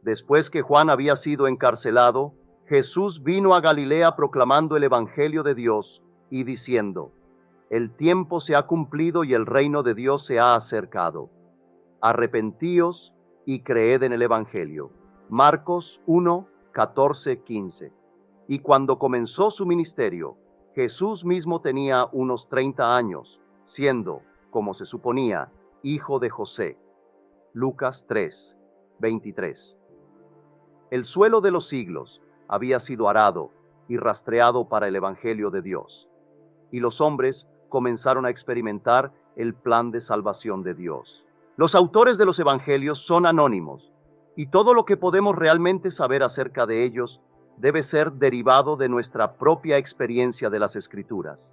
Después que Juan había sido encarcelado, Jesús vino a Galilea proclamando el Evangelio de Dios y diciendo: el tiempo se ha cumplido y el reino de Dios se ha acercado. Arrepentíos y creed en el Evangelio. Marcos 1, 14, 15. Y cuando comenzó su ministerio, Jesús mismo tenía unos 30 años, siendo, como se suponía, hijo de José. Lucas 3, 23. El suelo de los siglos había sido arado y rastreado para el Evangelio de Dios, y los hombres comenzaron a experimentar el plan de salvación de Dios. Los autores de los Evangelios son anónimos, y todo lo que podemos realmente saber acerca de ellos debe ser derivado de nuestra propia experiencia de las Escrituras.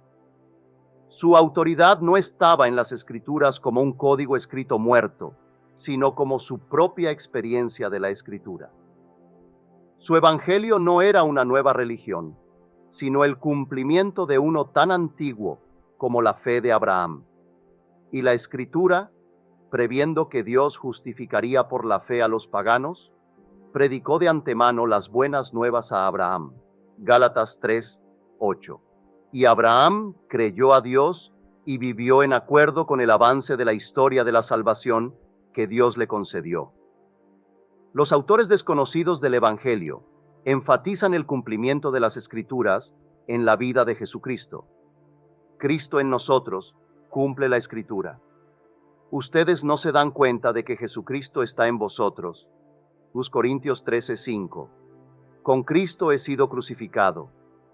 Su autoridad no estaba en las Escrituras como un código escrito muerto, sino como su propia experiencia de la Escritura. Su Evangelio no era una nueva religión, sino el cumplimiento de uno tan antiguo como la fe de Abraham. Y la Escritura, previendo que Dios justificaría por la fe a los paganos, predicó de antemano las buenas nuevas a Abraham. Gálatas 3, 8. Y Abraham creyó a Dios y vivió en acuerdo con el avance de la historia de la salvación que Dios le concedió. Los autores desconocidos del Evangelio enfatizan el cumplimiento de las Escrituras en la vida de Jesucristo. Cristo en nosotros cumple la Escritura. Ustedes no se dan cuenta de que Jesucristo está en vosotros. 2 Corintios 13:5. Con Cristo he sido crucificado,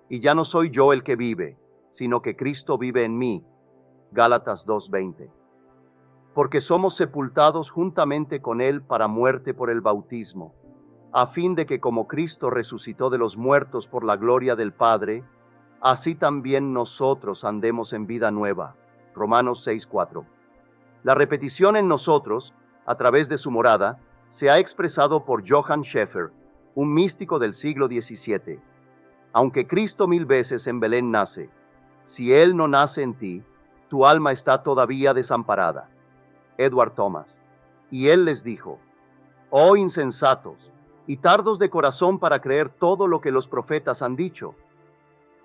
y ya no soy yo el que vive, sino que Cristo vive en mí. Gálatas 2:20. Porque somos sepultados juntamente con Él para muerte por el bautismo, a fin de que como Cristo resucitó de los muertos por la gloria del Padre, así también nosotros andemos en vida nueva. Romanos 6:4. La repetición en nosotros, a través de su morada, se ha expresado por Johann Schäfer, un místico del siglo XVII. Aunque Cristo 1000 veces en Belén nace, si Él no nace en ti, tu alma está todavía desamparada. Edward Thomas. Y Él les dijo: oh insensatos, y tardos de corazón para creer todo lo que los profetas han dicho.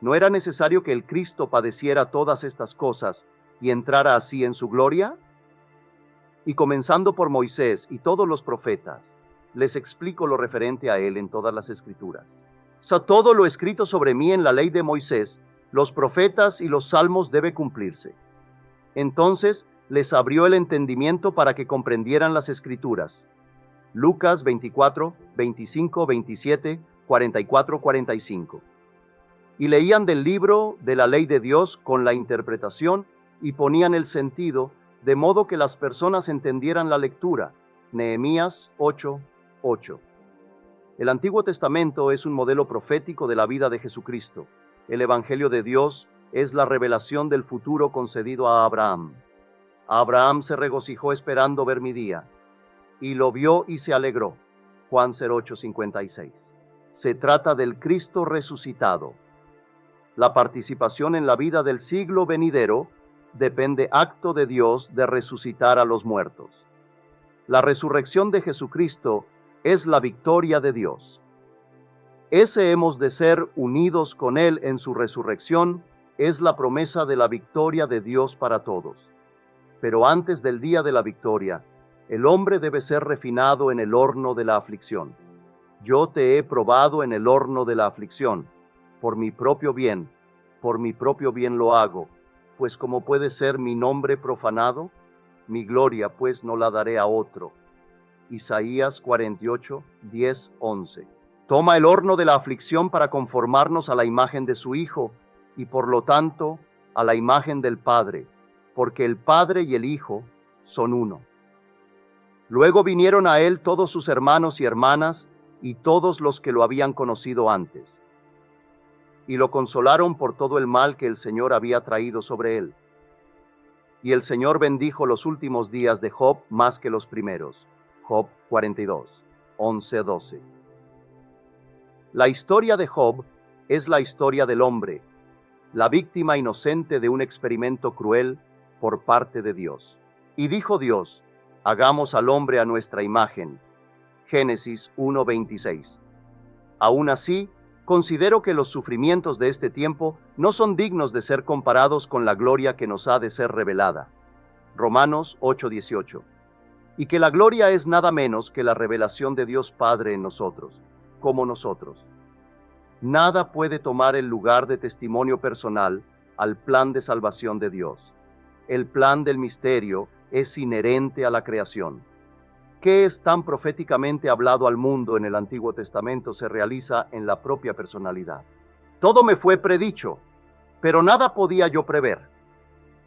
¿No era necesario que el Cristo padeciera todas estas cosas y entrara así en su gloria? Y comenzando por Moisés y todos los profetas, les explico lo referente a Él en todas las Escrituras. Todo lo escrito sobre mí en la ley de Moisés, los profetas y los salmos debe cumplirse. Entonces les abrió el entendimiento para que comprendieran las Escrituras. Lucas 24, 25, 27, 44, 45. Y leían del libro de la ley de Dios con la interpretación y ponían el sentido, de modo que las personas entendieran la lectura. Nehemías 8, 8. El Antiguo Testamento es un modelo profético de la vida de Jesucristo. El Evangelio de Dios es la revelación del futuro concedido a Abraham. Abraham se regocijó esperando ver mi día, y lo vio y se alegró. Juan 08:56. Se trata del Cristo resucitado. La participación en la vida del siglo venidero depende acto de Dios de resucitar a los muertos. La resurrección de Jesucristo es la victoria de Dios. Ese hemos de ser unidos con Él en su resurrección, es la promesa de la victoria de Dios para todos. Pero antes del día de la victoria, el hombre debe ser refinado en el horno de la aflicción. Yo te he probado en el horno de la aflicción, por mi propio bien lo hago, pues como puede ser mi nombre profanado, mi gloria pues no la daré a otro. Isaías 48, 10, 11. Toma el horno de la aflicción para conformarnos a la imagen de su Hijo, y por lo tanto a la imagen del Padre, porque el Padre y el Hijo son uno. Luego vinieron a él todos sus hermanos y hermanas, y todos los que lo habían conocido antes, y lo consolaron por todo el mal que el Señor había traído sobre él. Y el Señor bendijo los últimos días de Job más que los primeros. Job 42, 11, 12. La historia de Job es la historia del hombre, la víctima inocente de un experimento cruel por parte de Dios. Y dijo Dios: hagamos al hombre a nuestra imagen. Génesis 1:26. Aún así, considero que los sufrimientos de este tiempo no son dignos de ser comparados con la gloria que nos ha de ser revelada. Romanos 8:18. Y que la gloria es nada menos que la revelación de Dios Padre en nosotros, como nosotros. Nada puede tomar el lugar de testimonio personal al plan de salvación de Dios. El plan del misterio es inherente a la creación. ¿Qué es tan proféticamente hablado al mundo en el Antiguo Testamento se realiza en la propia personalidad? Todo me fue predicho, pero nada podía yo prever.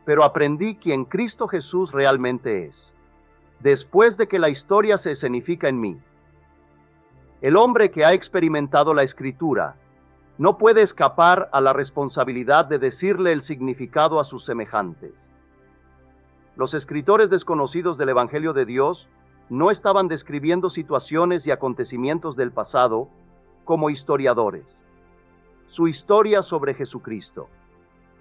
Pero aprendí quién Cristo Jesús realmente es, después de que la historia se escenifica en mí. El hombre que ha experimentado la Escritura no puede escapar a la responsabilidad de decirle el significado a sus semejantes. Los escritores desconocidos del Evangelio de Dios no estaban describiendo situaciones y acontecimientos del pasado como historiadores. Su historia sobre Jesucristo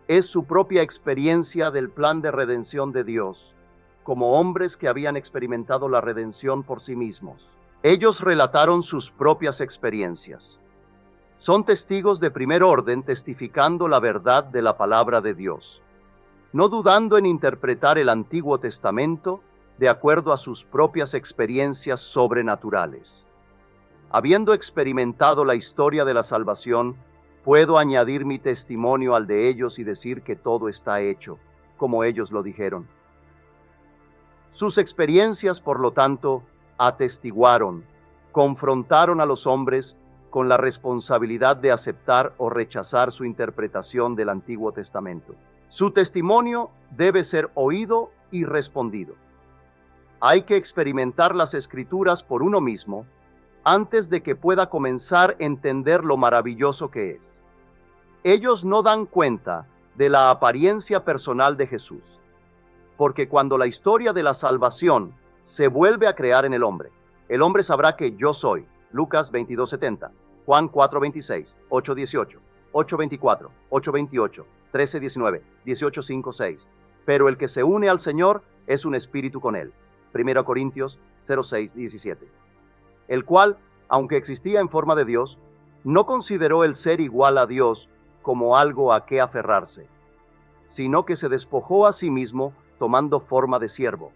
es su propia experiencia del plan de redención de Dios, como hombres que habían experimentado la redención por sí mismos. Ellos relataron sus propias experiencias. Son testigos de primer orden testificando la verdad de la palabra de Dios, no dudando en interpretar el Antiguo Testamento de acuerdo a sus propias experiencias sobrenaturales. Habiendo experimentado la historia de la salvación, puedo añadir mi testimonio al de ellos y decir que todo está hecho, como ellos lo dijeron. Sus experiencias, por lo tanto, atestiguaron, confrontaron a los hombres con la responsabilidad de aceptar o rechazar su interpretación del Antiguo Testamento. Su testimonio debe ser oído y respondido. Hay que experimentar las Escrituras por uno mismo antes de que pueda comenzar a entender lo maravilloso que es. Ellos no dan cuenta de la apariencia personal de Jesús, porque cuando la historia de la salvación se vuelve a crear en el hombre sabrá que yo soy. Lucas 22:70, Juan 4:26, 8:18, 8:24, 8:28, 13:19, 18:5-6. Pero el que se une al Señor es un espíritu con él. 1 Corintios 0:6-17. El cual, aunque existía en forma de Dios, no consideró el ser igual a Dios como algo a qué aferrarse, sino que se despojó a sí mismo tomando forma de siervo,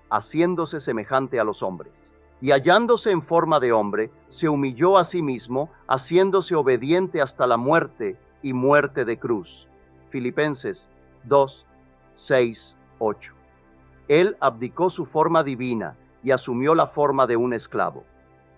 haciéndose semejante a los hombres. Y hallándose en forma de hombre, se humilló a sí mismo, haciéndose obediente hasta la muerte y muerte de cruz. Filipenses 2:6-8. Él abdicó su forma divina y asumió la forma de un esclavo.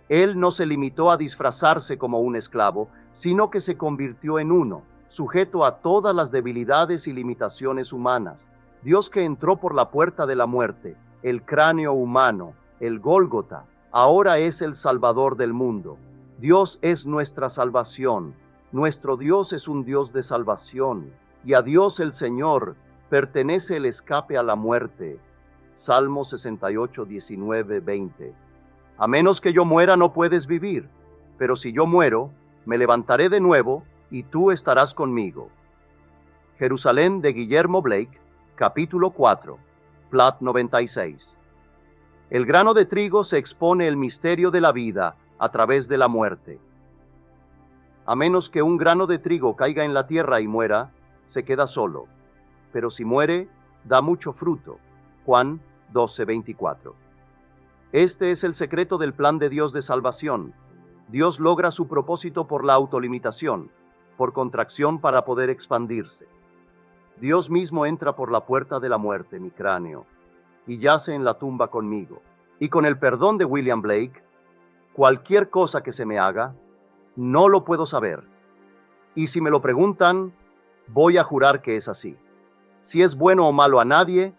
Él no se limitó a disfrazarse como un esclavo, sino que se convirtió en uno, sujeto a todas las debilidades y limitaciones humanas. Dios que entró por la puerta de la muerte, el cráneo humano, el Gólgota, ahora es el Salvador del mundo. Dios es nuestra salvación. Nuestro Dios es un Dios de salvación. Y a Dios el Señor pertenece el escape a la muerte. Salmo 68, 19, 20. A menos que yo muera no puedes vivir, pero si yo muero, me levantaré de nuevo y tú estarás conmigo. Jerusalén de Guillermo Blake, capítulo 4, Plat 96. El grano de trigo se expone el misterio de la vida a través de la muerte. A menos que un grano de trigo caiga en la tierra y muera, se queda solo, pero si muere, da mucho fruto. Juan 12:24. Este es el secreto del plan de Dios de salvación. Dios logra su propósito por la autolimitación, por contracción para poder expandirse. Dios mismo entra por la puerta de la muerte, mi cráneo, y yace en la tumba conmigo. Y con el perdón de William Blake, cualquier cosa que se me haga, no lo puedo saber. Y si me lo preguntan, voy a jurar que es así. Si es bueno o malo a nadie,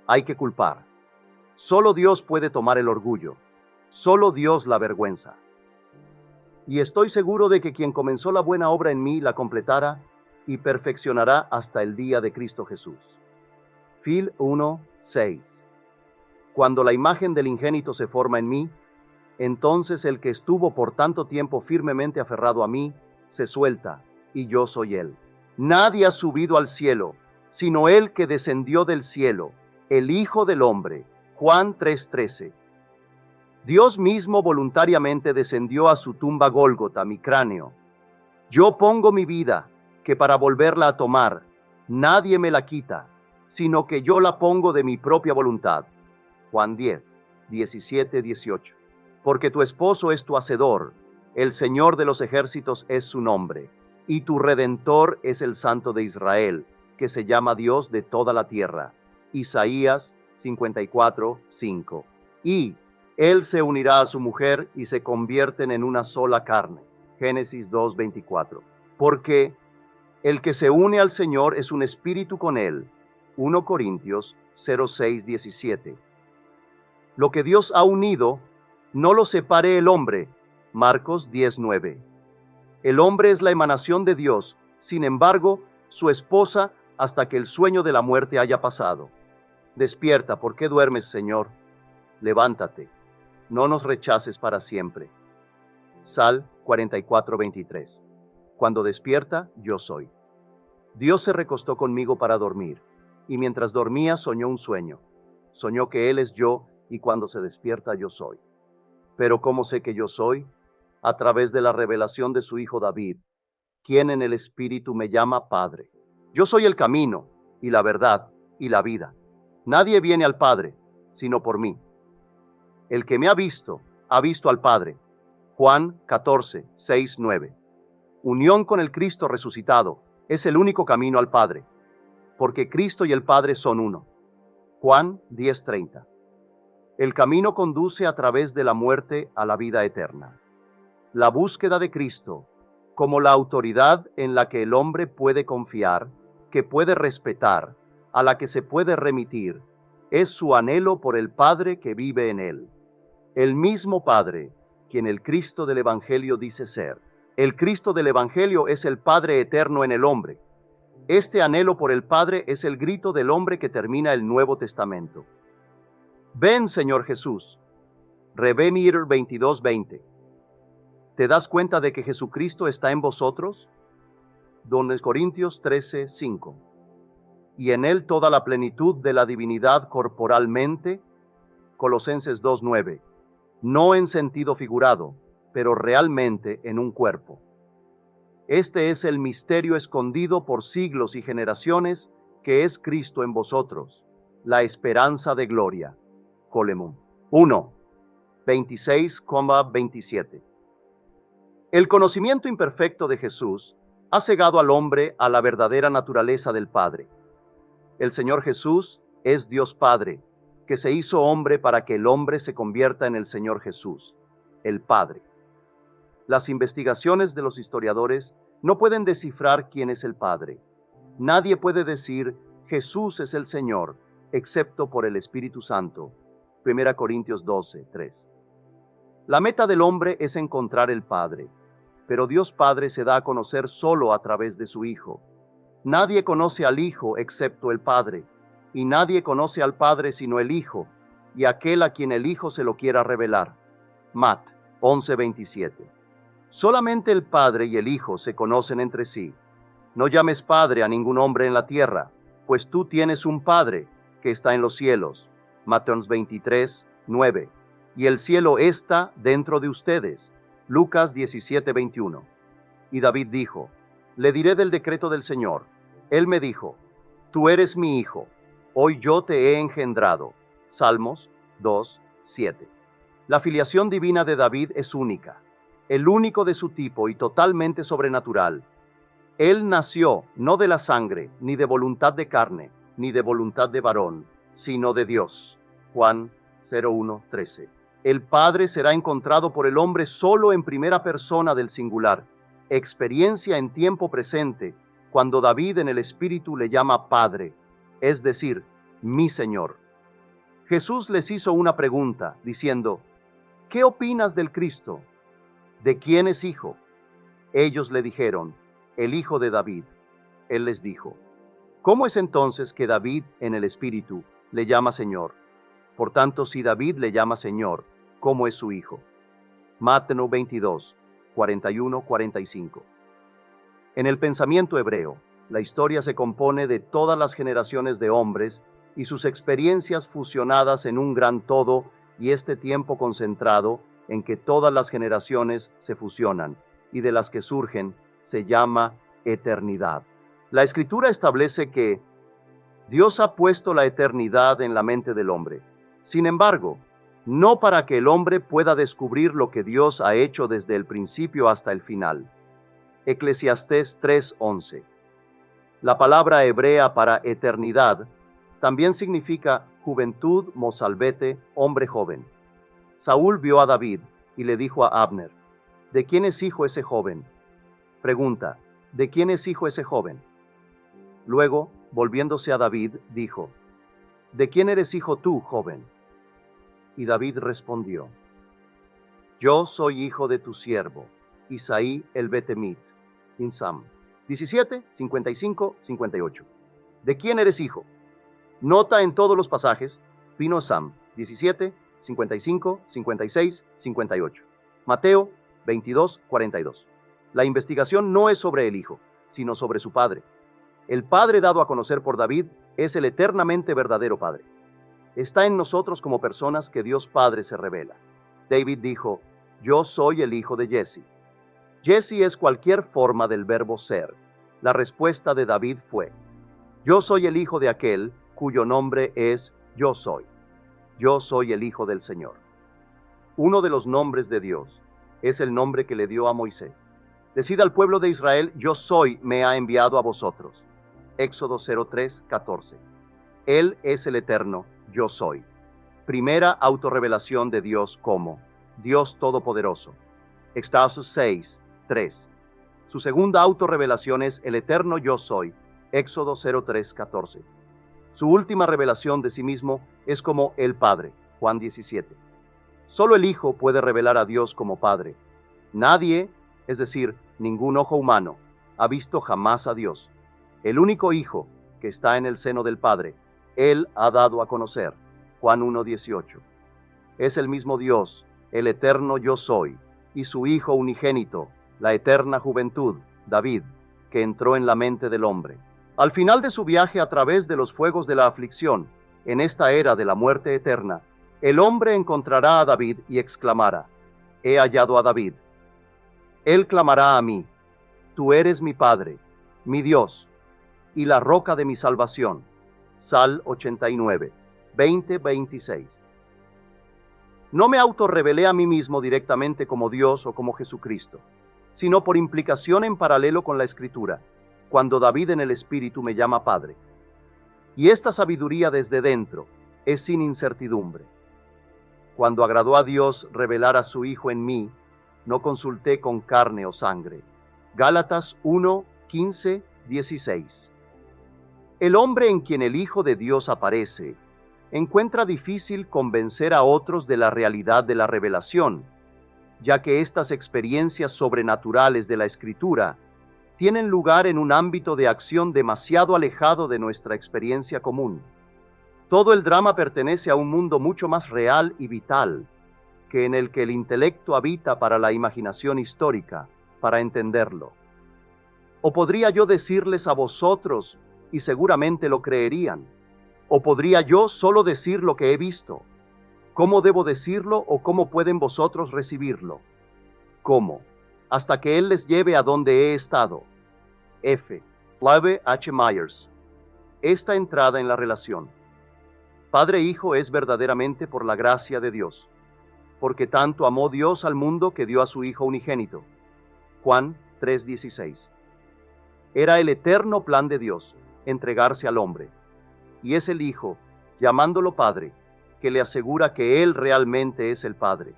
hay que culpar. Solo Dios puede tomar el orgullo. Solo Dios la vergüenza. Y estoy seguro de que quien comenzó la buena obra en mí la completará y perfeccionará hasta el día de Cristo Jesús. Fil 1:6. Cuando la imagen del ingénito se forma en mí, entonces el que estuvo por tanto tiempo firmemente aferrado a mí, se suelta, y yo soy él. Nadie ha subido al cielo, sino él que descendió del cielo, el Hijo del Hombre. Juan 3:13. Dios mismo voluntariamente descendió a su tumba Gólgota, mi cráneo. Yo pongo mi vida, que para volverla a tomar, nadie me la quita, sino que yo la pongo de mi propia voluntad. Juan 10, 17, 18. Porque tu esposo es tu hacedor, el Señor de los ejércitos es su nombre, y tu Redentor es el Santo de Israel, que se llama Dios de toda la tierra. Isaías 54, 5. Y él se unirá a su mujer y se convierten en una sola carne. Génesis 2, 24. Porque el que se une al Señor es un espíritu con él. 1 Corintios 06, 17. Lo que Dios ha unido, no lo separe el hombre. Marcos 10, 9. El hombre es la emanación de Dios, sin embargo, su esposa, hasta que el sueño de la muerte haya pasado. Despierta, ¿por qué duermes, Señor? Levántate, no nos rechaces para siempre. Sal 44, 23. Cuando despierta, yo soy. Dios se recostó conmigo para dormir, y mientras dormía soñó un sueño. Soñó que Él es yo, y cuando se despierta yo soy. Pero ¿cómo sé que yo soy? A través de la revelación de su Hijo David, quien en el Espíritu me llama Padre. Yo soy el camino, y la verdad, y la vida. Nadie viene al Padre, sino por mí. El que me ha visto al Padre. Juan 14, 6, 9. Unión con el Cristo resucitado es el único camino al Padre, porque Cristo y el Padre son uno. Juan 10, 30. El camino conduce a través de la muerte a la vida eterna. La búsqueda de Cristo, como la autoridad en la que el hombre puede confiar, que puede respetar, a la que se puede remitir, es su anhelo por el Padre que vive en él. El mismo Padre, quien el Cristo del Evangelio dice ser. El Cristo del Evangelio es el Padre eterno en el hombre. Este anhelo por el Padre es el grito del hombre que termina el Nuevo Testamento. Ven, Señor Jesús. Revemir 22, 20. ¿Te das cuenta de que Jesucristo está en vosotros? 2 Corintios 13, 5. Y en él toda la plenitud de la divinidad corporalmente. Colosenses 2, 9. No en sentido figurado, pero realmente en un cuerpo. Este es el misterio escondido por siglos y generaciones, que es Cristo en vosotros, la esperanza de gloria. Colemón 1, 26,27. El conocimiento imperfecto de Jesús ha cegado al hombre a la verdadera naturaleza del Padre. El Señor Jesús es Dios Padre, que se hizo hombre para que el hombre se convierta en el Señor Jesús, el Padre. Las investigaciones de los historiadores no pueden descifrar quién es el Padre. Nadie puede decir Jesús es el Señor, excepto por el Espíritu Santo. 1 Corintios 12, 3. La meta del hombre es encontrar el Padre, pero Dios Padre se da a conocer solo a través de su Hijo. Nadie conoce al Hijo excepto el Padre, y nadie conoce al Padre sino el Hijo, y aquel a quien el Hijo se lo quiera revelar. Mat 11:27. Solamente el Padre y el Hijo se conocen entre sí. No llames Padre a ningún hombre en la tierra, pues tú tienes un Padre que está en los cielos. Mateos 23, 9. Y el cielo está dentro de ustedes. Lucas 17, 21. Y David dijo, le diré del decreto del Señor. Él me dijo, tú eres mi hijo, hoy yo te he engendrado. Salmos 2, 7. La filiación divina de David es única, el único de su tipo y totalmente sobrenatural. Él nació no de la sangre, ni de voluntad de carne, ni de voluntad de varón, sino de Dios. Juan 01, 13. El Padre será encontrado por el hombre solo en primera persona del singular, experiencia en tiempo presente, cuando David en el Espíritu le llama Padre, es decir, mi Señor. Jesús les hizo una pregunta, diciendo, ¿qué opinas del Cristo? ¿De quién es hijo? Ellos le dijeron, el hijo de David. Él les dijo, ¿cómo es entonces que David en el Espíritu le llama Señor? Por tanto, si David le llama Señor, ¿cómo es su hijo? Mateo 22, 41, 45. En el pensamiento hebreo, la historia se compone de todas las generaciones de hombres y sus experiencias fusionadas en un gran todo y este tiempo concentrado en que todas las generaciones se fusionan y de las que surgen se llama eternidad. La Escritura establece que Dios ha puesto la eternidad en la mente del hombre. Sin embargo, no para que el hombre pueda descubrir lo que Dios ha hecho desde el principio hasta el final. Eclesiastés 3:11. La palabra hebrea para eternidad también significa juventud, mozalbete, hombre joven. Saúl vio a David y le dijo a Abner: ¿de quién es hijo ese joven? Pregunta: ¿de quién es hijo ese joven? Luego, volviéndose a David, dijo: ¿de quién eres hijo tú, joven? Y David respondió: yo soy hijo de tu siervo, Isaí el Betemit. En Sam 17, 55, 58. ¿De quién eres hijo? Nota en todos los pasajes, vino Sam 17, 55, 56, 58. Mateo 22, 42. La investigación no es sobre el hijo, sino sobre su padre. El Padre dado a conocer por David es el eternamente verdadero Padre. Está en nosotros como personas que Dios Padre se revela. David dijo: yo soy el hijo de Jesse. Jesse es cualquier forma del verbo ser. La respuesta de David fue: yo soy el hijo de aquel cuyo nombre es Yo soy. Yo soy el hijo del Señor. Uno de los nombres de Dios es el nombre que le dio a Moisés. Decid al pueblo de Israel: yo soy, me ha enviado a vosotros. Éxodo 03, 14. Él es el eterno, yo soy. Primera autorrevelación de Dios como Dios Todopoderoso. Éxtasis 6, 3. Su segunda autorrevelación es el eterno yo soy. Éxodo 03, 14. Su última revelación de sí mismo es como el Padre. Juan 17. Solo el Hijo puede revelar a Dios como Padre. Nadie, es decir, ningún ojo humano, ha visto jamás a Dios. El único Hijo que está en el seno del Padre, Él ha dado a conocer. Juan 1:18. Es el mismo Dios, el eterno yo soy, y su Hijo unigénito, la eterna juventud, David, que entró en la mente del hombre. Al final de su viaje a través de los fuegos de la aflicción, en esta era de la muerte eterna, el hombre encontrará a David y exclamará: he hallado a David. Él clamará a mí: tú eres mi Padre, mi Dios, y la roca de mi salvación. Sal 89, 20-26. No me autorrevelé a mí mismo directamente como Dios o como Jesucristo, sino por implicación en paralelo con la Escritura, cuando David en el Espíritu me llama Padre. Y esta sabiduría desde dentro es sin incertidumbre. Cuando agradó a Dios revelar a su Hijo en mí, no consulté con carne o sangre. Gálatas 1, 15, 16. El hombre en quien el Hijo de Dios aparece encuentra difícil convencer a otros de la realidad de la revelación, ya que estas experiencias sobrenaturales de la Escritura tienen lugar en un ámbito de acción demasiado alejado de nuestra experiencia común. Todo el drama pertenece a un mundo mucho más real y vital, que en el que el intelecto habita para la imaginación histórica, para entenderlo. ¿O podría yo decirles a vosotros, y seguramente lo creerían? ¿O podría yo solo decir lo que he visto? ¿Cómo debo decirlo o cómo pueden vosotros recibirlo? ¿Cómo? Hasta que Él les lleve a donde he estado. F. Clive H. Myers. Esta entrada en la relación Padre-Hijo es verdaderamente por la gracia de Dios, porque tanto amó Dios al mundo que dio a su Hijo unigénito. Juan 3:16. Era el eterno plan de Dios entregarse al hombre, y es el Hijo, llamándolo Padre, que le asegura que Él realmente es el Padre.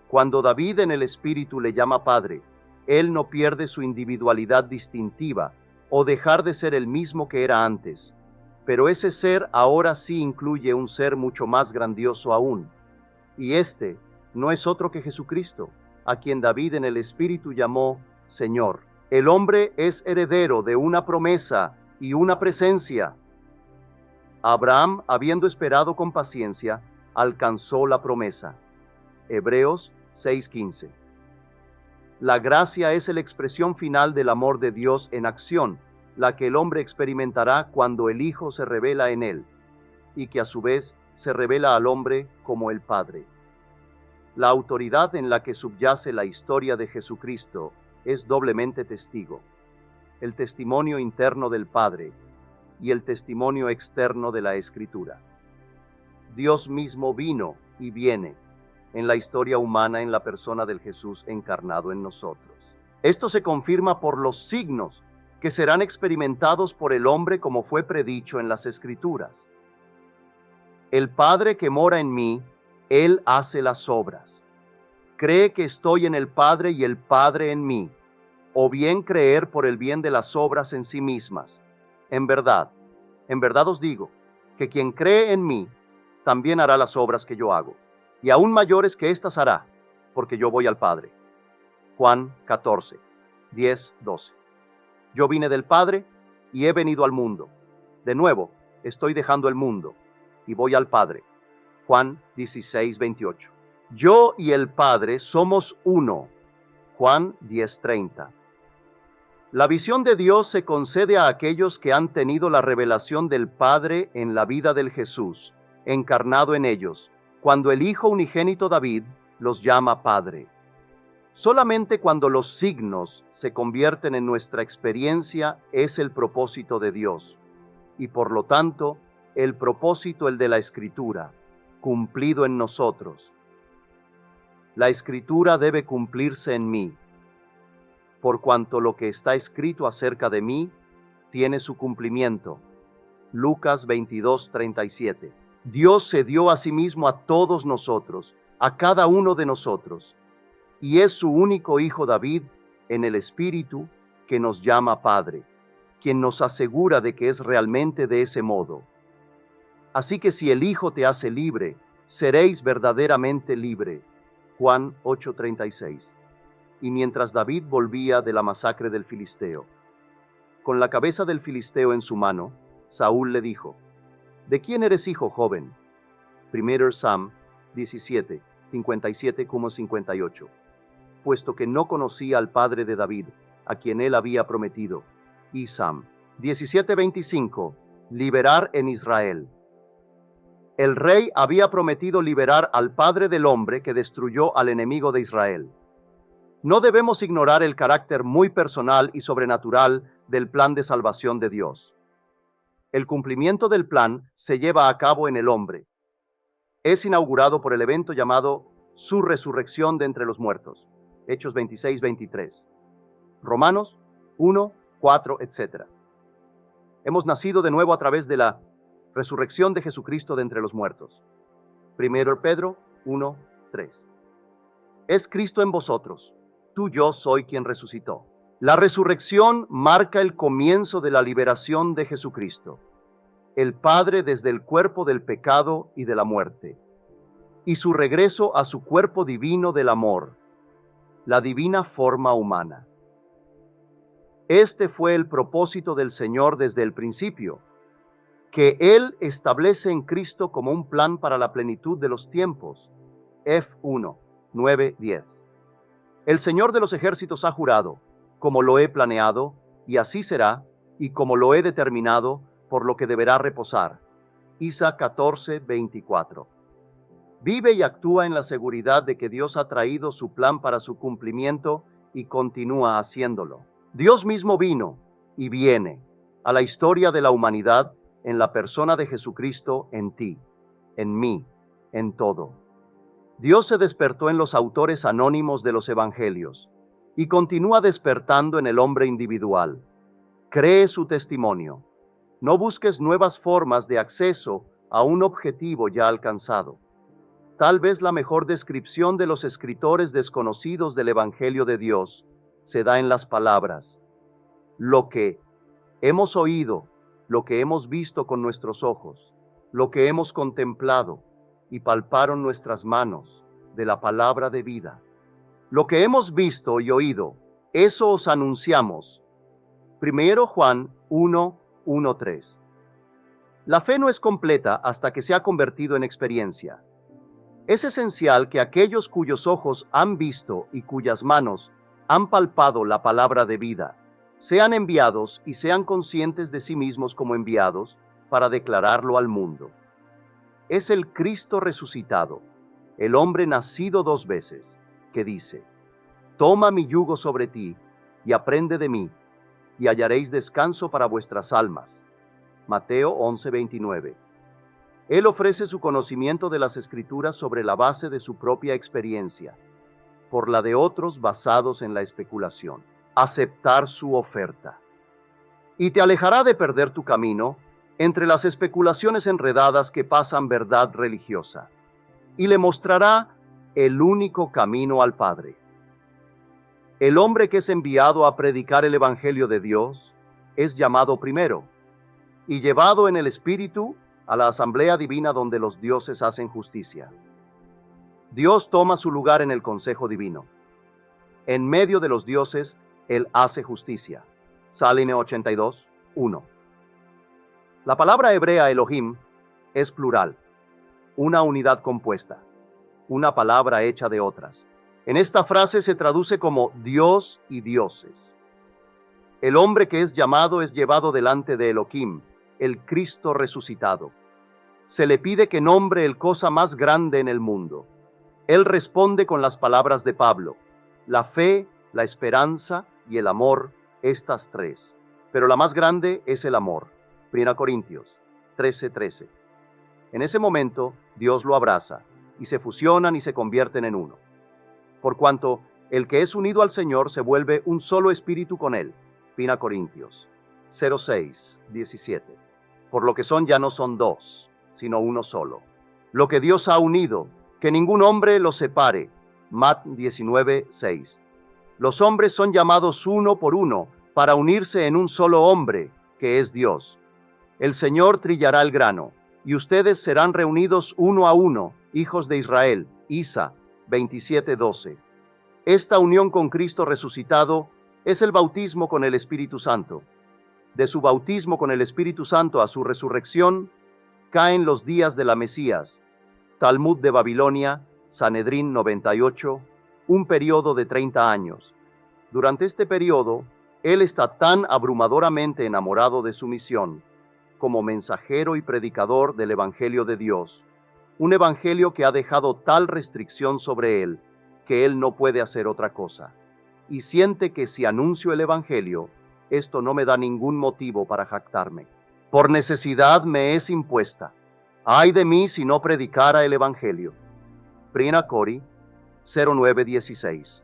Cuando David en el Espíritu le llama Padre, Él no pierde su individualidad distintiva o dejar de ser el mismo que era antes, pero ese ser ahora sí incluye un ser mucho más grandioso aún, y este no es otro que Jesucristo, a quien David en el Espíritu llamó Señor. El hombre es heredero de una promesa y una presencia. Abraham, habiendo esperado con paciencia, alcanzó la promesa. Hebreos 6:15. La gracia es la expresión final del amor de Dios en acción, la que el hombre experimentará cuando el Hijo se revela en él, y que a su vez se revela al hombre como el Padre. La autoridad en la que subyace la historia de Jesucristo es doblemente testigo: el testimonio interno del Padre y el testimonio externo de la Escritura. Dios mismo vino y viene en la historia humana en la persona del Jesús encarnado en nosotros. Esto se confirma por los signos que serán experimentados por el hombre, como fue predicho en las Escrituras. El Padre que mora en mí, Él hace las obras. Cree que estoy en el Padre y el Padre en mí, o bien creer por el bien de las obras en sí mismas. En verdad os digo, que quien cree en mí, también hará las obras que yo hago, y aún mayores que éstas hará, porque yo voy al Padre. Juan 14, 10, 12. Yo vine del Padre y he venido al mundo. De nuevo, estoy dejando el mundo y voy al Padre. Juan 16, 28. Yo y el Padre somos uno. Juan 10, 30. La visión de Dios se concede a aquellos que han tenido la revelación del Padre en la vida del Jesús, encarnado en ellos, cuando el Hijo unigénito David los llama Padre. Solamente cuando los signos se convierten en nuestra experiencia es el propósito de Dios, y por lo tanto, el propósito el de la Escritura, cumplido en nosotros. La Escritura debe cumplirse en mí, por cuanto lo que está escrito acerca de mí tiene su cumplimiento. Lucas 22, 37. Dios se dio a sí mismo a todos nosotros, a cada uno de nosotros, y es su único Hijo David, en el Espíritu, que nos llama Padre, quien nos asegura de que es realmente de ese modo. Así que si el Hijo te hace libre, seréis verdaderamente libre. Juan 8:36. Y mientras David volvía de la masacre del Filisteo, con la cabeza del Filisteo en su mano, Saúl le dijo: ¿De quién eres hijo, joven? 1 Sam 17, 57-58. Puesto que no conocía al padre de David, a quien él había prometido. Y Sam 17:25, liberar en Israel. El rey había prometido liberar al padre del hombre que destruyó al enemigo de Israel. No debemos ignorar el carácter muy personal y sobrenatural del plan de salvación de Dios. El cumplimiento del plan se lleva a cabo en el hombre. Es inaugurado por el evento llamado su resurrección de entre los muertos. Hechos 26, 23. Romanos 1, 4, etc. Hemos nacido de nuevo a través de la resurrección de Jesucristo de entre los muertos. 1 Pedro 1, 3. Es Cristo en vosotros. Tú, yo soy quien resucitó. La resurrección marca el comienzo de la liberación de Jesucristo, el Padre desde el cuerpo del pecado y de la muerte, y su regreso a su cuerpo divino del amor, la divina forma humana. Este fue el propósito del Señor desde el principio, que Él establece en Cristo como un plan para la plenitud de los tiempos. F1, 9, 10. El Señor de los ejércitos ha jurado, como lo he planeado, y así será, y como lo he determinado, por lo que deberá reposar. Isa 14, 24. Vive y actúa en la seguridad de que Dios ha traído su plan para su cumplimiento y continúa haciéndolo. Dios mismo vino y viene a la historia de la humanidad en la persona de Jesucristo, en ti, en mí, en todo. Dios se despertó en los autores anónimos de los evangelios y continúa despertando en el hombre individual. Cree su testimonio. No busques nuevas formas de acceso a un objetivo ya alcanzado. Tal vez la mejor descripción de los escritores desconocidos del Evangelio de Dios se da en las palabras: lo que hemos oído, lo que hemos visto con nuestros ojos, lo que hemos contemplado y palparon nuestras manos de la palabra de vida. Lo que hemos visto y oído, eso os anunciamos. 1 Juan 1, 1, 3. La fe no es completa hasta que se ha convertido en experiencia. Es esencial que aquellos cuyos ojos han visto y cuyas manos han palpado la palabra de vida, sean enviados y sean conscientes de sí mismos como enviados para declararlo al mundo. Es el Cristo resucitado, el hombre nacido dos veces, que dice: toma mi yugo sobre ti y aprende de mí, y hallaréis descanso para vuestras almas. Mateo 11:29. Él ofrece su conocimiento de las Escrituras sobre la base de su propia experiencia, por la de otros basados en la especulación. Aceptar su oferta. Y te alejará de perder tu camino entre las especulaciones enredadas que pasan verdad religiosa, y le mostrará el único camino al Padre. El hombre que es enviado a predicar el Evangelio de Dios es llamado primero y llevado en el Espíritu a la asamblea divina donde los dioses hacen justicia. Dios toma su lugar en el consejo divino. En medio de los dioses, Él hace justicia. Saline 82, 1. La palabra hebrea Elohim es plural, una unidad compuesta, una palabra hecha de otras. En esta frase se traduce como Dios y dioses. El hombre que es llamado es llevado delante de Elohim, el Cristo resucitado. Se le pide que nombre el cosa más grande en el mundo. Él responde con las palabras de Pablo: la fe, la esperanza y el amor, estas tres. Pero la más grande es el amor. 1 Corintios 13:13. En ese momento, Dios lo abraza, y se fusionan y se convierten en uno. Por cuanto el que es unido al Señor se vuelve un solo espíritu con Él. 1 Corintios 0:6-17. Por lo que son ya no son dos, sino uno solo. Lo que Dios ha unido, que ningún hombre lo separe. Mat 19:6. Los hombres son llamados uno por uno para unirse en un solo hombre, que es Dios. El Señor trillará el grano, y ustedes serán reunidos uno a uno, hijos de Israel. Isa 27:12. Esta unión con Cristo resucitado es el bautismo con el Espíritu Santo. De su bautismo con el Espíritu Santo a su resurrección, caen los días de la Mesías. Talmud de Babilonia, Sanedrín 98, un periodo de 30 años. Durante este periodo, él está tan abrumadoramente enamorado de su misión, como mensajero y predicador del Evangelio de Dios, un evangelio que ha dejado tal restricción sobre él, que él no puede hacer otra cosa, y siente que si anuncio el Evangelio, esto no me da ningún motivo para jactarme. Por necesidad me es impuesta. Ay de mí si no predicara el Evangelio. 1 Cori 09:16.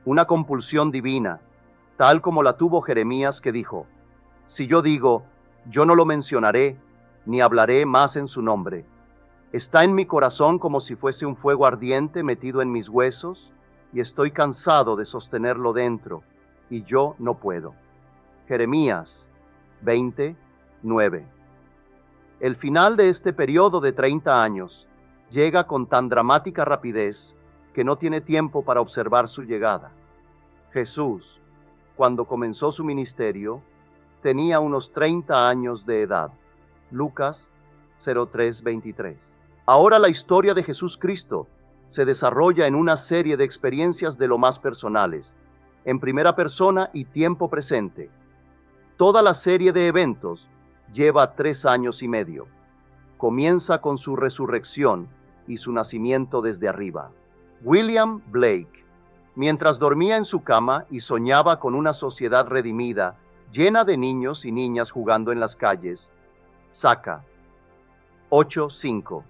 Una compulsión divina, tal como la tuvo Jeremías, que dijo: si yo digo, yo no lo mencionaré, ni hablaré más en su nombre. Está en mi corazón como si fuese un fuego ardiente metido en mis huesos, y estoy cansado de sostenerlo dentro, y yo no puedo. Jeremías 20:9. El final de este periodo de 30 años llega con tan dramática rapidez que no tiene tiempo para observar su llegada. Jesús, cuando comenzó su ministerio, tenía unos 30 años de edad. Lucas 03:23. Ahora la historia de Jesús Cristo se desarrolla en una serie de experiencias de lo más personales, en primera persona y tiempo presente. Toda la serie de eventos lleva 3 años y medio. Comienza con su resurrección y su nacimiento desde arriba. William Blake, mientras dormía en su cama y soñaba con una sociedad redimida, llena de niños y niñas jugando en las calles, saca 8:5.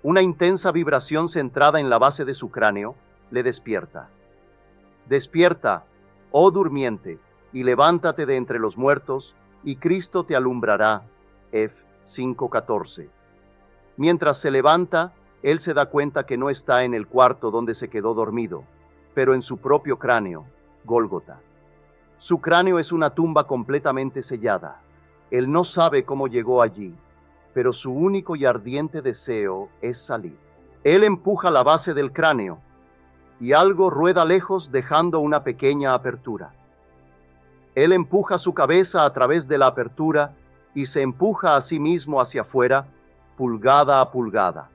Una intensa vibración centrada en la base de su cráneo le despierta. Despierta, oh durmiente, y levántate de entre los muertos, y Cristo te alumbrará. F 5:14. Mientras se levanta, él se da cuenta que no está en el cuarto donde se quedó dormido, pero en su propio cráneo, Gólgota. Su cráneo es una tumba completamente sellada. Él no sabe cómo llegó allí, pero su único y ardiente deseo es salir. Él empuja la base del cráneo, y algo rueda lejos dejando una pequeña apertura. Él empuja su cabeza a través de la apertura y se empuja a sí mismo hacia afuera, pulgada a pulgada,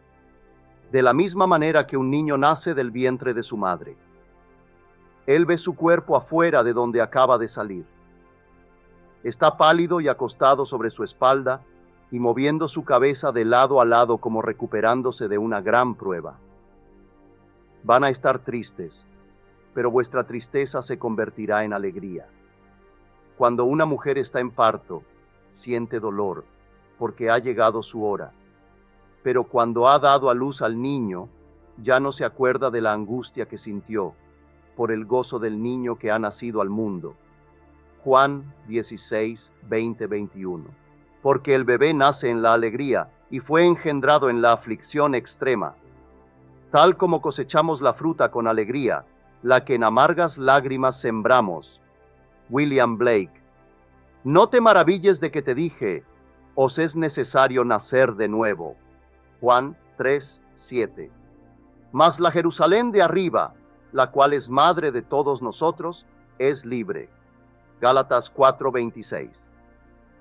de la misma manera que un niño nace del vientre de su madre. Él ve su cuerpo afuera de donde acaba de salir. Está pálido y acostado sobre su espalda, y moviendo su cabeza de lado a lado como recuperándose de una gran prueba. Van a estar tristes, pero vuestra tristeza se convertirá en alegría. Cuando una mujer está en parto, siente dolor, porque ha llegado su hora. Pero cuando ha dado a luz al niño, ya no se acuerda de la angustia que sintió por el gozo del niño que ha nacido al mundo. Juan 16, 20, 21. Porque el bebé nace en la alegría y fue engendrado en la aflicción extrema. Tal como cosechamos la fruta con alegría, la que en amargas lágrimas sembramos. William Blake. No te maravilles de que te dije, os es necesario nacer de nuevo. Juan 3, 7. Mas la Jerusalén de arriba, la cual es madre de todos nosotros, es libre. Gálatas 4, 26.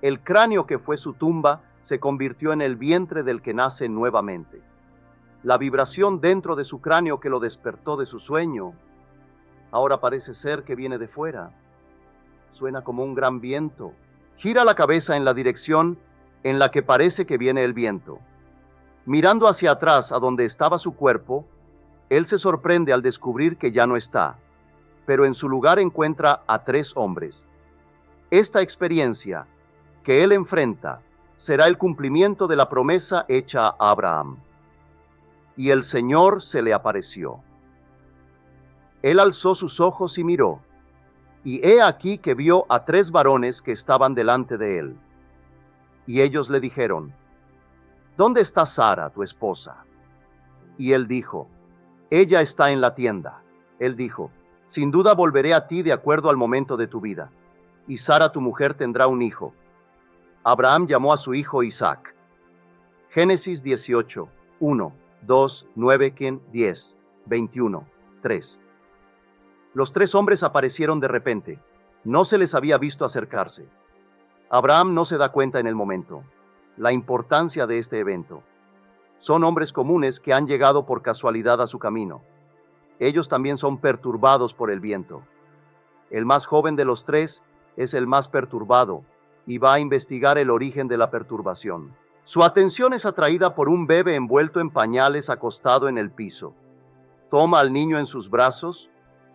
El cráneo que fue su tumba se convirtió en el vientre del que nace nuevamente. La vibración dentro de su cráneo que lo despertó de su sueño, ahora parece ser que viene de fuera. Suena como un gran viento. Gira la cabeza en la dirección en la que parece que viene el viento. Mirando hacia atrás a donde estaba su cuerpo, él se sorprende al descubrir que ya no está, pero en su lugar encuentra a 3 hombres. Esta experiencia que él enfrenta será el cumplimiento de la promesa hecha a Abraham. Y el Señor se le apareció. Él alzó sus ojos y miró, y he aquí que vio a 3 varones que estaban delante de él. Y ellos le dijeron, ¿dónde está Sara, tu esposa? Y él dijo, ella está en la tienda. Él dijo, sin duda volveré a ti de acuerdo al momento de tu vida, y Sara tu mujer tendrá un hijo. Abraham llamó a su hijo Isaac. Génesis 18, 1, 2, 9, 10, 21, 3. Los 3 hombres aparecieron de repente. No se les había visto acercarse. Abraham no se da cuenta en el momento la importancia de este evento. Son hombres comunes que han llegado por casualidad a su camino. Ellos también son perturbados por el viento. El más joven de los 3 es el más perturbado y va a investigar el origen de la perturbación. Su atención es atraída por un bebé envuelto en pañales acostado en el piso. Toma al niño en sus brazos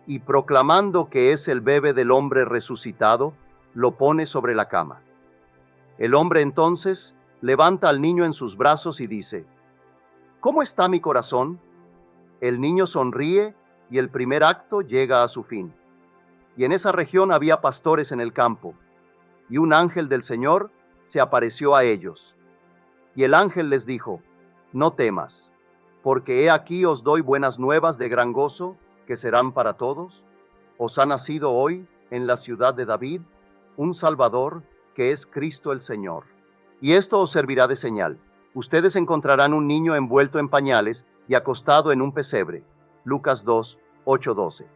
y proclamando que es el bebé del hombre resucitado, lo pone sobre la cama. El hombre entonces levanta al niño en sus brazos y dice, ¿cómo está mi corazón? El niño sonríe y el primer acto llega a su fin. Y en esa región había pastores en el campo, y un ángel del Señor se apareció a ellos. Y el ángel les dijo, no temas, porque he aquí os doy buenas nuevas de gran gozo, que serán para todos. Os ha nacido hoy, en la ciudad de David, un Salvador, que es Cristo el Señor. Y esto os servirá de señal. Ustedes encontrarán un niño envuelto en pañales y acostado en un pesebre. Lucas 2, 8, 12.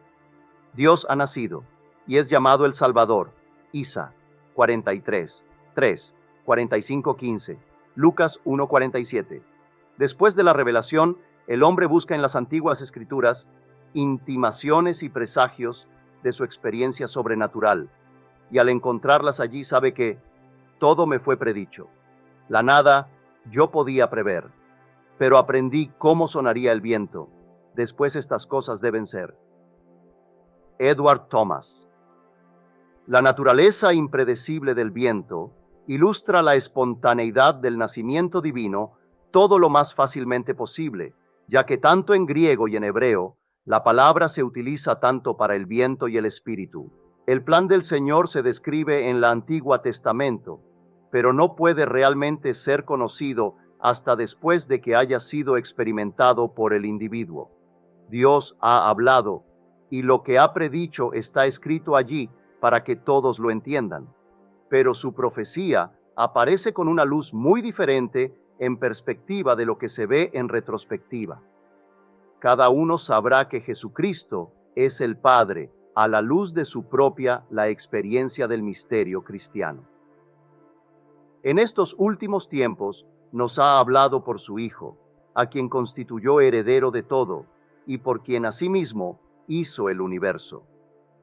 Dios ha nacido, y es llamado el Salvador. Isa 43, 3, 45, 15. Lucas 1, 47. Después de la revelación, el hombre busca en las antiguas escrituras intimaciones y presagios de su experiencia sobrenatural, y al encontrarlas allí sabe que todo me fue predicho. La nada yo podía prever, pero aprendí cómo sonaría el viento. Después estas cosas deben ser. Edward Thomas. La naturaleza impredecible del viento ilustra la espontaneidad del nacimiento divino todo lo más fácilmente posible, ya que tanto en griego y en hebreo, la palabra se utiliza tanto para el viento y el espíritu. El plan del Señor se describe en el Antiguo Testamento, pero no puede realmente ser conocido hasta después de que haya sido experimentado por el individuo. Dios ha hablado, y lo que ha predicho está escrito allí para que todos lo entiendan. Pero su profecía aparece con una luz muy diferente en perspectiva de lo que se ve en retrospectiva. Cada uno sabrá que Jesucristo es el Padre a la luz de su propia la experiencia del misterio cristiano. En estos últimos tiempos nos ha hablado por su Hijo, a quien constituyó heredero de todo, y por quien asimismo hizo el universo.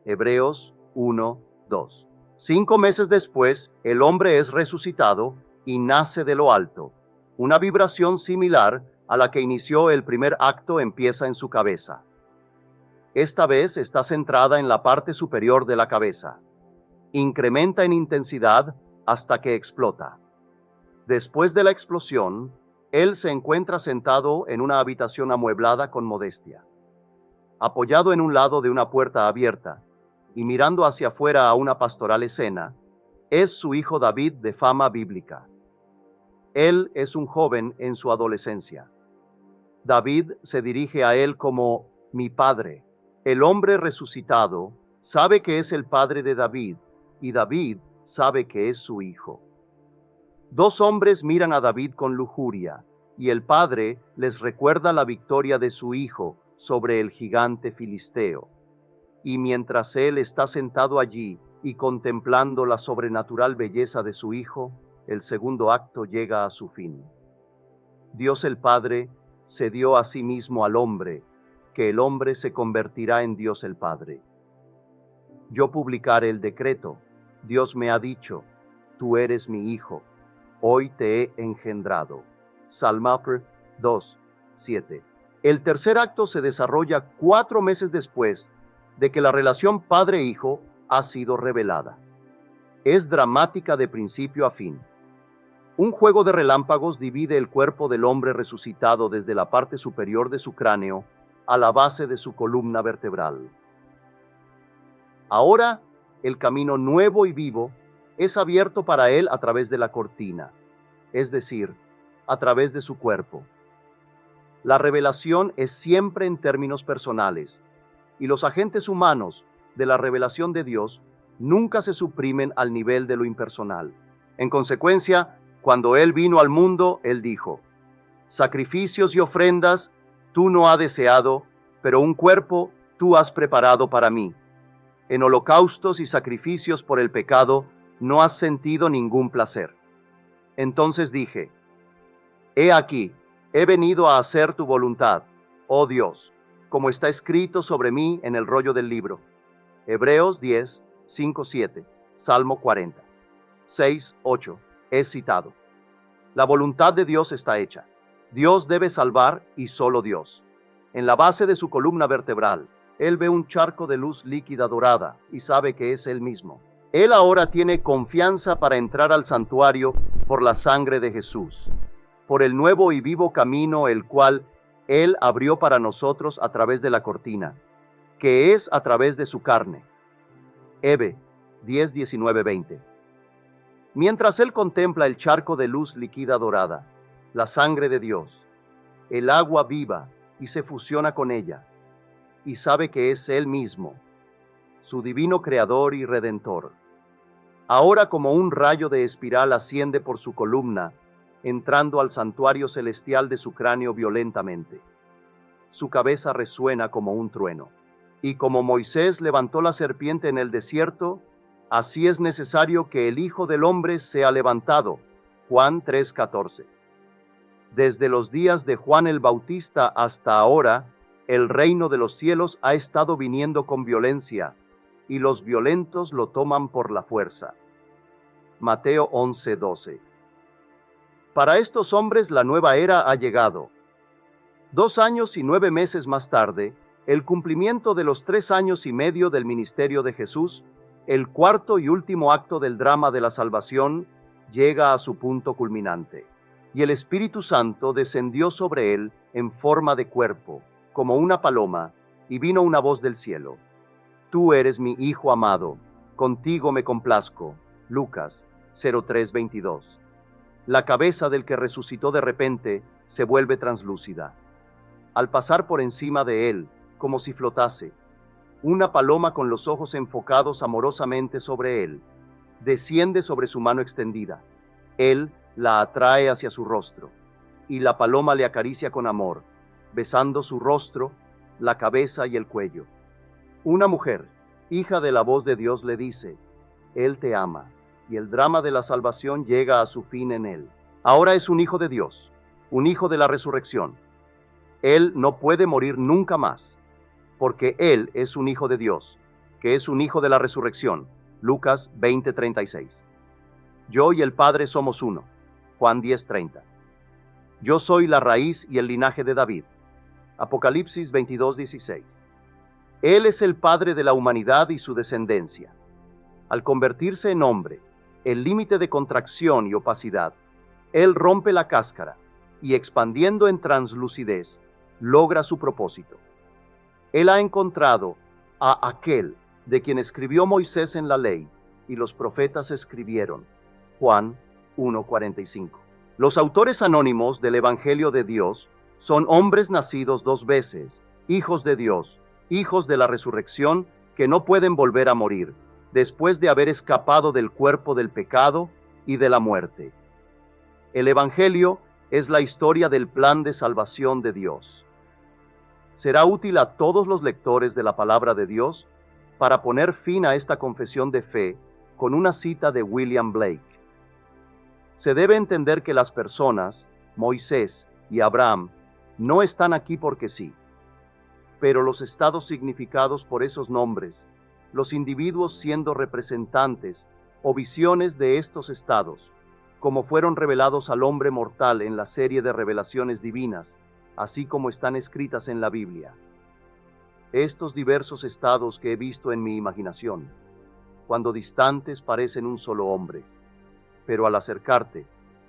Hebreos 1, 2. 5 meses después, el hombre es resucitado y nace de lo alto. Una vibración similar a la que inició el primer acto empieza en su cabeza. Esta vez está centrada en la parte superior de la cabeza. Incrementa en intensidad hasta que explota. Después de la explosión, él se encuentra sentado en una habitación amueblada con modestia, apoyado en un lado de una puerta abierta y mirando hacia afuera a una pastoral escena. Es su hijo David de fama bíblica. Él es un joven en su adolescencia. David se dirige a él como mi padre. El hombre resucitado sabe que es el padre de David y David sabe que es su hijo. Dos hombres miran a David con lujuria y el padre les recuerda la victoria de su hijo sobre el gigante filisteo. Y mientras él está sentado allí y contemplando la sobrenatural belleza de su hijo, el segundo acto llega a su fin. Dios el Padre se dio a sí mismo al hombre, que el hombre se convertirá en Dios el Padre. Yo publicaré el decreto. Dios me ha dicho, tú eres mi hijo, hoy te he engendrado. Psalmapr 2:7. El tercer acto se desarrolla 4 meses después de que la relación padre-hijo ha sido revelada. Es dramática de principio a fin. Un juego de relámpagos divide el cuerpo del hombre resucitado desde la parte superior de su cráneo a la base de su columna vertebral. Ahora, el camino nuevo y vivo es abierto para él a través de la cortina, es decir, a través de su cuerpo. La revelación es siempre en términos personales, y los agentes humanos de la revelación de Dios nunca se suprimen al nivel de lo impersonal. En consecuencia, cuando Él vino al mundo, Él dijo, sacrificios y ofrendas tú no has deseado, pero un cuerpo tú has preparado para mí. En holocaustos y sacrificios por el pecado no has sentido ningún placer. Entonces dije, he aquí, he venido a hacer tu voluntad, oh Dios, como está escrito sobre mí en el rollo del libro. Hebreos 10, 5, 7, Salmo 40, 6, 8, es citado. La voluntad de Dios está hecha. Dios debe salvar y solo Dios. En la base de su columna vertebral, él ve un charco de luz líquida dorada y sabe que es él mismo. Él ahora tiene confianza para entrar al santuario por la sangre de Jesús, por el nuevo y vivo camino el cual Él abrió para nosotros a través de la cortina, que es a través de su carne. Eve 10, 19, 20. Mientras él contempla el charco de luz líquida dorada, la sangre de Dios, el agua viva y se fusiona con ella, y sabe que es Él mismo, su divino Creador y Redentor. Ahora como un rayo de espiral asciende por su columna, entrando al santuario celestial de su cráneo violentamente. Su cabeza resuena como un trueno. Y como Moisés levantó la serpiente en el desierto, así es necesario que el Hijo del Hombre sea levantado. Juan 3:14. Desde los días de Juan el Bautista hasta ahora, el reino de los cielos ha estado viniendo con violencia, y los violentos lo toman por la fuerza. Mateo 11:12. Para estos hombres la nueva era ha llegado. 2 años y 9 meses más tarde, el cumplimiento de los 3 años y medio del ministerio de Jesús, el cuarto y último acto del drama de la salvación, llega a su punto culminante. Y el Espíritu Santo descendió sobre él en forma de cuerpo, como una paloma, y vino una voz del cielo. Tú eres mi Hijo amado, contigo me complazco. Lucas 03:22. La cabeza del que resucitó de repente se vuelve translúcida. Al pasar por encima de él, como si flotase, una paloma con los ojos enfocados amorosamente sobre él, desciende sobre su mano extendida. Él la atrae hacia su rostro, y la paloma le acaricia con amor, besando su rostro, la cabeza y el cuello. Una mujer, hija de la voz de Dios, le dice, Él te ama, y el drama de la salvación llega a su fin en él. Ahora es un hijo de Dios, un hijo de la resurrección. Él no puede morir nunca más, porque Él es un hijo de Dios, que es un hijo de la resurrección. Lucas 20:36. Yo y el Padre somos uno. Juan 10:30. Yo soy la raíz y el linaje de David. Apocalipsis 22:16. Él es el padre de la humanidad y su descendencia. Al convertirse en hombre, el límite de contracción y opacidad, Él rompe la cáscara y expandiendo en translucidez, logra su propósito. Él ha encontrado a aquel de quien escribió Moisés en la ley y los profetas escribieron. Juan 1:45. Los autores anónimos del Evangelio de Dios son hombres nacidos dos veces, hijos de Dios, hijos de la resurrección, que no pueden volver a morir, después de haber escapado del cuerpo del pecado y de la muerte. El Evangelio es la historia del plan de salvación de Dios. Será útil a todos los lectores de la palabra de Dios para poner fin a esta confesión de fe con una cita de William Blake. Se debe entender que las personas, Moisés y Abraham, no están aquí porque sí, pero los estados significados por esos nombres, los individuos siendo representantes o visiones de estos estados, como fueron revelados al hombre mortal en la serie de revelaciones divinas, así como están escritas en la Biblia. Estos diversos estados que he visto en mi imaginación, cuando distantes parecen un solo hombre, pero al acercarte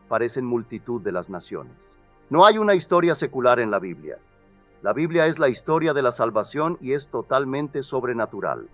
parecen multitud de las naciones. No hay una historia secular en la Biblia. La Biblia es la historia de la salvación y es totalmente sobrenatural.